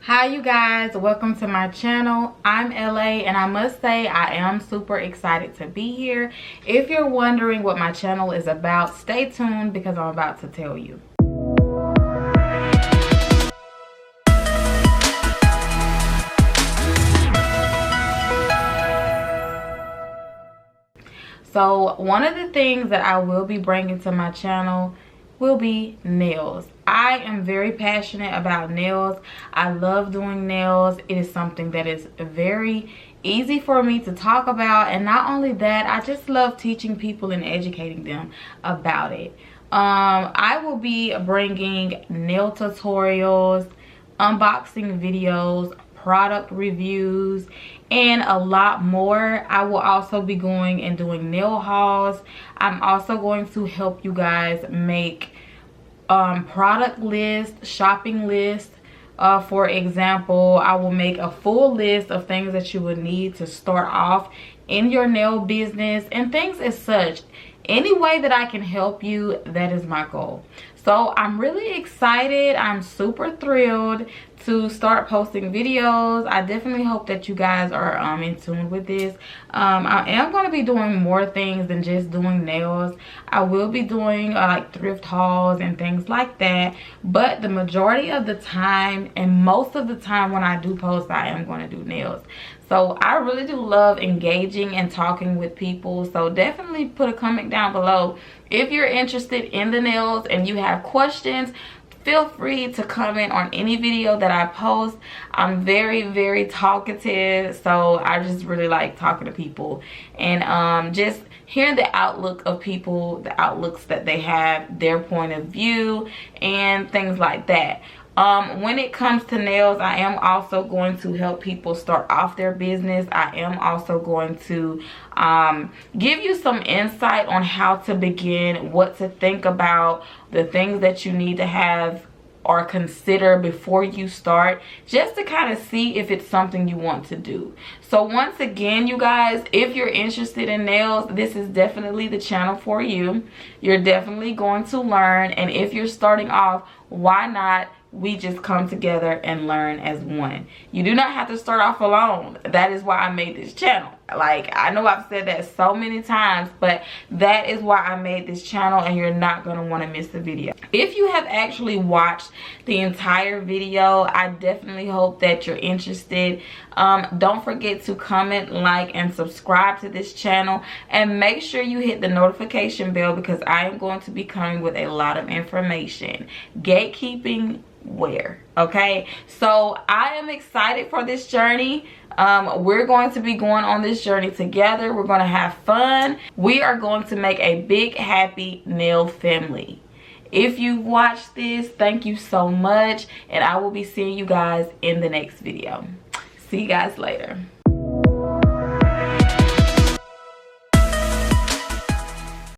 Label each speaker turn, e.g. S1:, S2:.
S1: Hi you guys, welcome to my channel. I'm LA and I must say I am super excited to be here. If you're wondering what my channel is about, stay tuned because I'm about to tell you. So one of the things that I will be bringing to my channel will be nails. I am very passionate about nails. I love doing nails. It is something that is very easy for me to talk about, and not only that, I just love teaching people and educating them about it. I will be bringing nail tutorials, unboxing videos, product reviews, and a lot more. I will also be going and doing nail hauls. I'm also going to help you guys make product lists, shopping lists. For example, I will make a full list of things that you would need to start off in your nail business and things as such. Any way that I can help you, that is my goal. So I'm really excited. I'm super thrilled to start posting videos. I definitely hope that you guys are in tune with this. I am going to be doing more things than just doing nails. I will be doing like thrift hauls and things like that. But the majority of the time and most of the time when I do post, I am going to do nails. So I really do love engaging and talking with people. So definitely put a comment down below if you're interested in the nails and you have questions. Feel free to comment on any video that I post. I'm very talkative, so I just really like talking to people and just hearing the outlook of people, the outlooks that they have, their point of view, and things like that. When it comes to nails, I am also going to help people start off their business. I am also going to give you some insight on how to begin, what to think about, the things that you need to have or consider before you start, just to kind of see if it's something you want to do. So once again, you guys, if you're interested in nails, this is definitely the channel for you. You're definitely going to learn, and if you're starting off, why not we just come together and learn as one? You do not have to start off alone. That is why I made this channel. Like, I know I've said that so many times, but that is why I made this channel, and you're not going to want to miss the video. If you have actually watched the entire video, I definitely hope that you're interested. Don't forget to comment, like, and subscribe to this channel, and make sure you hit the notification bell because I am going to be coming with a lot of information. Gatekeeping where, okay? So I am excited for this journey. We're going to be going on this journey together. We're going to have fun. We are going to make a big happy nail family. If you watched this, thank you so much, and I will be seeing you guys in the next video. See you guys later.